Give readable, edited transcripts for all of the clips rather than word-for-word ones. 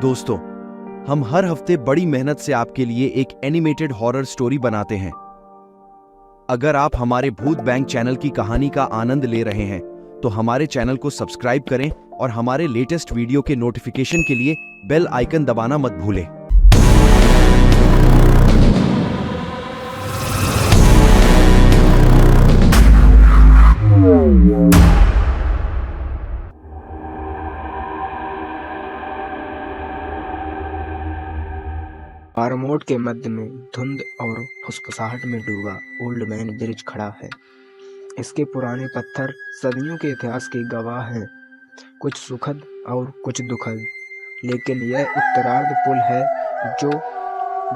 दोस्तों, हम हर हफ्ते बड़ी मेहनत से आपके लिए एक एनिमेटेड हॉरर स्टोरी बनाते हैं। अगर आप हमारे भूत बैंक चैनल की कहानी का आनंद ले रहे हैं तो हमारे चैनल को सब्सक्राइब करें और हमारे लेटेस्ट वीडियो के नोटिफिकेशन के लिए बेल आइकन दबाना मत भूलें। बारमोट के मध्य में धुंध और फुसफुसाहट में डूबा ओल्ड मैन ब्रिज खड़ा है। इसके पुराने पत्थर सदियों के इतिहास के गवाह हैं, कुछ सुखद और कुछ दुखद। लेकिन यह उत्तरार्ध पुल है जो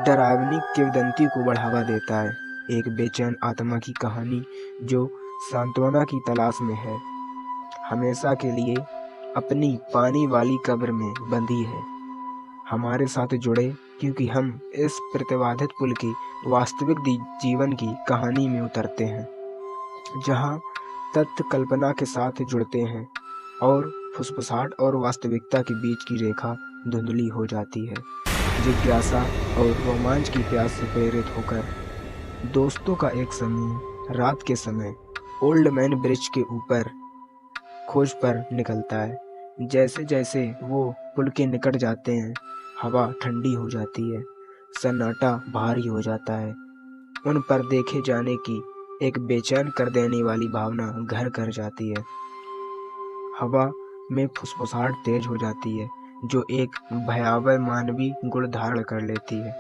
डरावनी किंवदंती को बढ़ावा देता है, एक बेचैन आत्मा की कहानी जो सांत्वना की तलाश में है, हमेशा के लिए अपनी पानी वाली कब्र में बंधी है। हमारे साथ जुड़े क्योंकि हम इस प्रतिवादित पुल की वास्तविक जीवन की कहानी में उतरते हैं, जहां तथ्य कल्पना के साथ जुड़ते हैं और फुसफुसाहट और वास्तविकता के बीच की रेखा धुंधली हो जाती है। जिज्ञासा और रोमांच की प्यास से प्रेरित होकर दोस्तों का एक समूह रात के समय ओल्ड मैन ब्रिज के ऊपर खोज पर निकलता है। जैसे जैसे वो पुल के निकट जाते हैं, हवा ठंडी हो जाती है, सन्नाटा भारी हो जाता है। उन पर देखे जाने की एक बेचैन कर देने वाली भावना घर कर जाती है। हवा में फुसफुसाहट तेज हो जाती है जो एक भयावह मानवीय गुण धारण कर लेती है।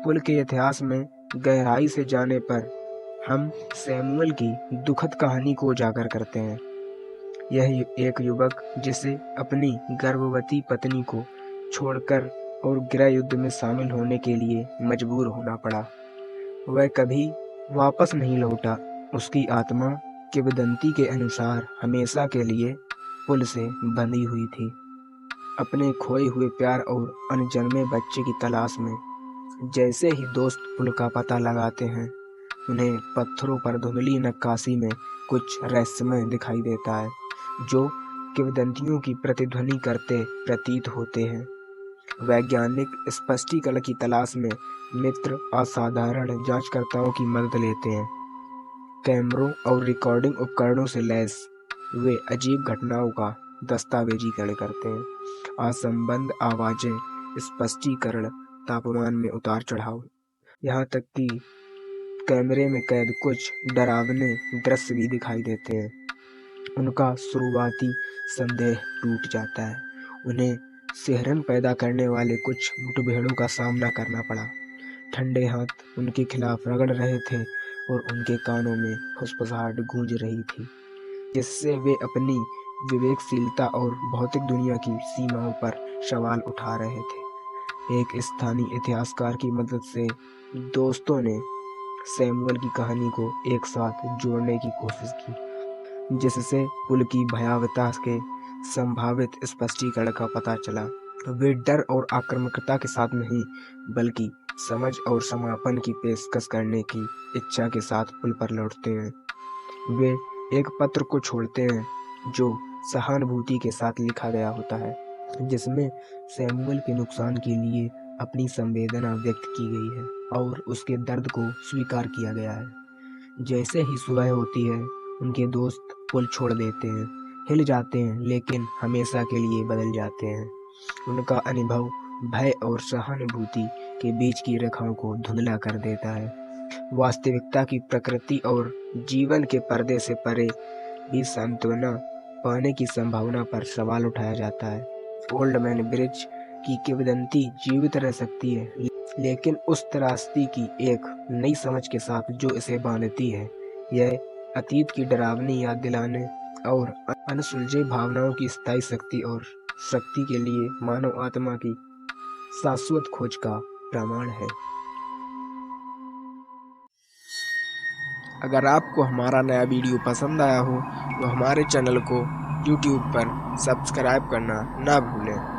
पुल के इतिहास में गहराई से जाने पर हम सैमुअल की दुखद कहानी को उजागर करते हैं। यह एक युवक जिसे अपनी गर्भवती पत्नी को छोड़कर और गृह युद्ध में शामिल होने के लिए मजबूर होना पड़ा। वह कभी वापस नहीं लौटा। उसकी आत्मा किंवदंती के अनुसार हमेशा के लिए पुल से बंधी हुई थी, अपने खोए हुए प्यार और अनजन्मे बच्चे की तलाश में। जैसे ही दोस्त पुल का पता लगाते हैं, उन्हें पत्थरों पर धुंधली नक्काशी में कुछ रहस्यमय दिखाई देता है जो किंवदंतियों की प्रतिध्वनि करते प्रतीत होते हैं। वैज्ञानिक स्पष्टीकरण की तलाश में मित्र असाधारण जांचकर्ताओं की मदद लेते हैं। कैमरों और रिकॉर्डिंग उपकरणों से लैस वे अजीब घटनाओं का दस्तावेजीकरण करते हैं। असंबद्ध आवाजें, स्पष्टीकरण, तापमान में उतार चढ़ाव, यहाँ तक कि कैमरे में कैद कुछ डरावने दृश्य भी दिखाई देते हैं। उनका शुरुआती संदेह टूट जाता है। उन्हें सिहरन पैदा करने वाले कुछ मुठभेड़ों का सामना करना पड़ा। ठंडे हाथ उनके खिलाफ रगड़ रहे थे और उनके कानों में फुसफुसाहट गूंज रही थी, जिससे वे अपनी विवेकशीलता और भौतिक दुनिया की सीमाओं पर सवाल उठा रहे थे। एक स्थानीय इतिहासकार की मदद से दोस्तों ने सैमुअल की कहानी को एक साथ जोड़ने की कोशिश की, जिससे पुल की भयावहता के संभावित स्पष्टीकरण का पता चला। वे डर और आक्रामकता के साथ नहीं, बल्कि समझ और समापन की पेशकश करने की इच्छा के साथ पुल पर लौटते हैं। वे एक पत्र को छोड़ते हैं जो सहानुभूति के साथ लिखा गया होता है, जिसमें सैमुअल के नुकसान के लिए अपनी संवेदना व्यक्त की गई है और उसके दर्द को स्वीकार किया गया है। जैसे ही सुबह होती है, उनके दोस्त पुल छोड़ देते हैं, हिल जाते हैं, लेकिन हमेशा के लिए बदल जाते हैं। उनका अनुभव भय और सहानुभूति के बीच की रेखाओं को धुंधला कर देता है। वास्तविकता की प्रकृति और जीवन के पर्दे से परे भी सांत्वना पाने की संभावना पर सवाल उठाया जाता है। ओल्ड मैन ब्रिज की किंवदंती जीवित रह सकती है, लेकिन उस त्रासदी की एक नई समझ के साथ जो इसे बांधती है। यह अतीत की डरावनी याद दिलाने और अनसुलझे भावनाओं की स्थायी शक्ति और शक्ति के लिए मानव आत्मा की शाश्वत खोज का प्रमाण है। अगर आपको हमारा नया वीडियो पसंद आया हो तो हमारे चैनल को YouTube पर सब्सक्राइब करना ना भूलें।